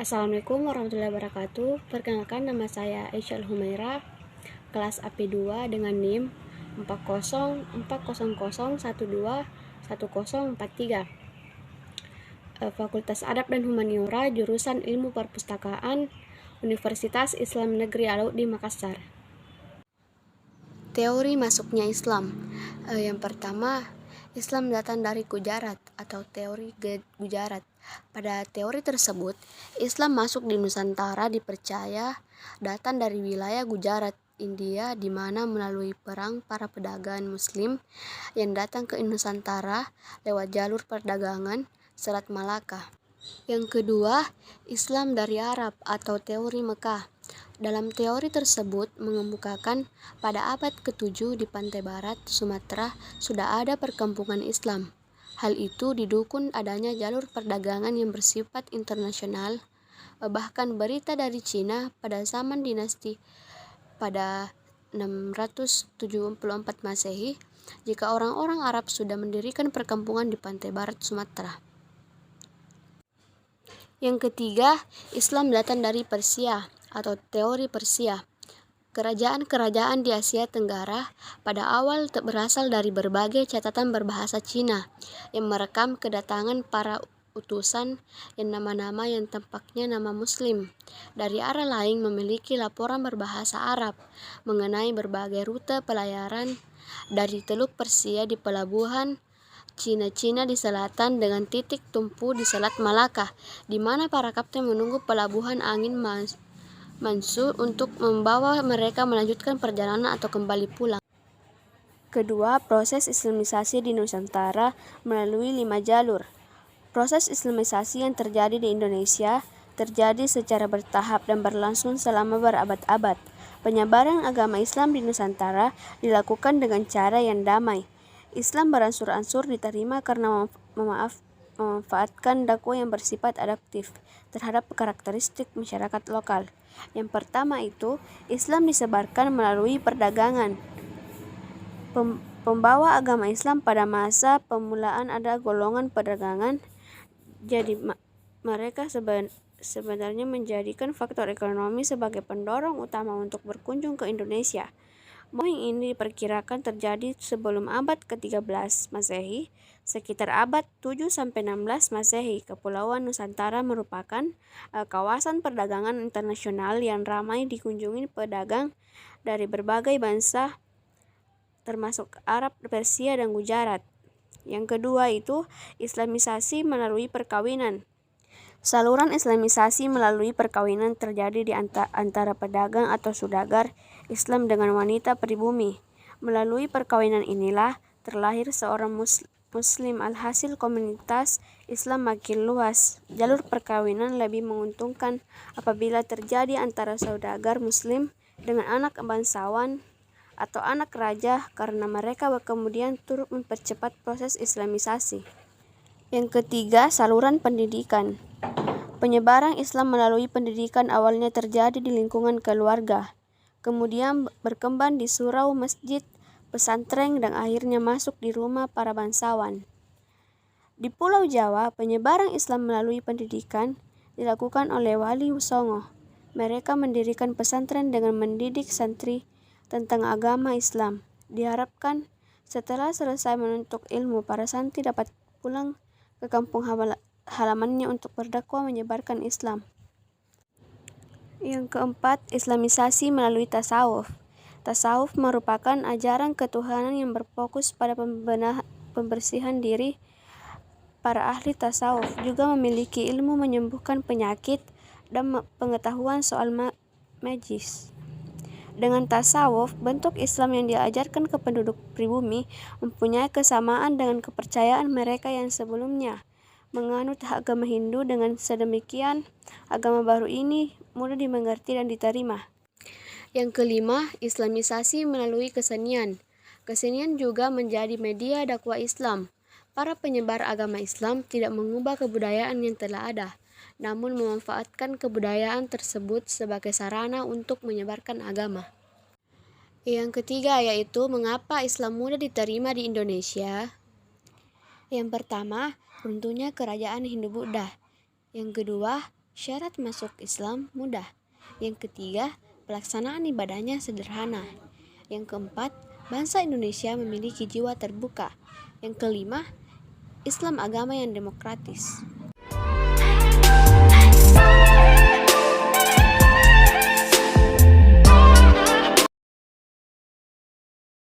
Assalamualaikum warahmatullahi wabarakatuh. Perkenalkan, nama saya Aisyah Humaira, kelas AP2 dengan NIM 4000121043, Fakultas Adab dan Humaniora, jurusan Ilmu Perpustakaan, Universitas Islam Negeri Al-Ud di Makassar. Teori masuknya Islam. Yang pertama, Islam datang dari Gujarat atau teori Gujarat. Pada teori tersebut, Islam masuk di Nusantara dipercaya datang dari wilayah Gujarat, India, di mana melalui perang para pedagang Muslim yang datang ke Nusantara lewat jalur perdagangan Selat Malaka. Yang kedua, Islam dari Arab atau teori Mekah. Dalam teori tersebut mengemukakan pada abad ke-7 di pantai barat Sumatera sudah ada perkampungan Islam. Hal itu didukung adanya jalur perdagangan yang bersifat internasional. Bahkan berita dari Cina pada zaman dinasti pada 674 Masehi, jika orang-orang Arab sudah mendirikan perkampungan di pantai barat Sumatera. Yang ketiga, Islam datang dari Persia atau teori Persia. Kerajaan-kerajaan di Asia Tenggara pada awal berasal dari berbagai catatan berbahasa Cina yang merekam kedatangan para utusan yang nama-nama yang tampaknya nama Muslim dari arah lain memiliki laporan berbahasa Arab mengenai berbagai rute pelayaran dari Teluk Persia di pelabuhan Cina di selatan dengan titik tumpu di Selat Malaka, di mana para kapten menunggu pelabuhan angin Mansur untuk membawa mereka melanjutkan perjalanan atau kembali pulang. Kedua, proses islamisasi di Nusantara melalui 5 jalur. Proses islamisasi yang terjadi di Indonesia terjadi secara bertahap dan berlangsung selama berabad-abad. Penyebaran agama Islam di Nusantara dilakukan dengan cara yang damai. Islam beransur-ansur diterima karena memanfaatkan dakwah yang bersifat adaptif terhadap karakteristik masyarakat lokal. Yang pertama itu, Islam disebarkan melalui perdagangan. Pembawa agama Islam pada masa permulaan ada golongan perdagangan, jadi mereka sebenarnya menjadikan faktor ekonomi sebagai pendorong utama untuk berkunjung ke Indonesia. Momen ini diperkirakan terjadi sebelum abad ke-13 Masehi. Sekitar abad 7-16 Masehi, Kepulauan Nusantara merupakan kawasan perdagangan internasional yang ramai dikunjungi pedagang dari berbagai bangsa termasuk Arab, Persia, dan Gujarat. Yang kedua itu islamisasi melalui perkawinan. Saluran islamisasi melalui perkawinan terjadi di antara pedagang atau saudagar Islam dengan wanita pribumi. Melalui perkawinan inilah terlahir seorang Muslim. Alhasil komunitas Islam makin luas. Jalur perkawinan lebih menguntungkan apabila terjadi antara saudagar Muslim dengan anak bangsawan atau anak raja, karena mereka kemudian turut mempercepat proses islamisasi. Yang ketiga, saluran pendidikan. Penyebaran Islam melalui pendidikan awalnya terjadi di lingkungan keluarga, kemudian berkembang di surau, masjid, pesantren, dan akhirnya masuk di rumah para bangsawan. Di Pulau Jawa, penyebaran Islam melalui pendidikan dilakukan oleh Wali Songo. Mereka mendirikan pesantren dengan mendidik santri tentang agama Islam. Diharapkan setelah selesai menuntut ilmu, para santri dapat pulang ke kampung halamannya untuk berdakwah menyebarkan Islam. Yang keempat, islamisasi melalui tasawuf. Tasawuf merupakan ajaran ketuhanan yang berfokus pada pembersihan diri. Para ahli tasawuf juga memiliki ilmu menyembuhkan penyakit dan pengetahuan soal magis. Dengan tasawuf, bentuk Islam yang diajarkan ke penduduk pribumi mempunyai kesamaan dengan kepercayaan mereka yang sebelumnya menganut agama Hindu. Dengan sedemikian, agama baru ini mudah dimengerti dan diterima. Yang kelima, islamisasi melalui kesenian. Kesenian juga menjadi media dakwah Islam. Para penyebar agama Islam tidak mengubah kebudayaan yang telah ada, namun memanfaatkan kebudayaan tersebut sebagai sarana untuk menyebarkan agama. Yang ketiga yaitu mengapa Islam mudah diterima di Indonesia. Yang pertama, runtuhnya kerajaan Hindu-Buddha. Yang kedua, Syarat masuk Islam mudah. Yang ketiga, pelaksanaan ibadahnya sederhana. Yang keempat, bangsa Indonesia memiliki jiwa terbuka. Yang kelima, Islam agama yang demokratis.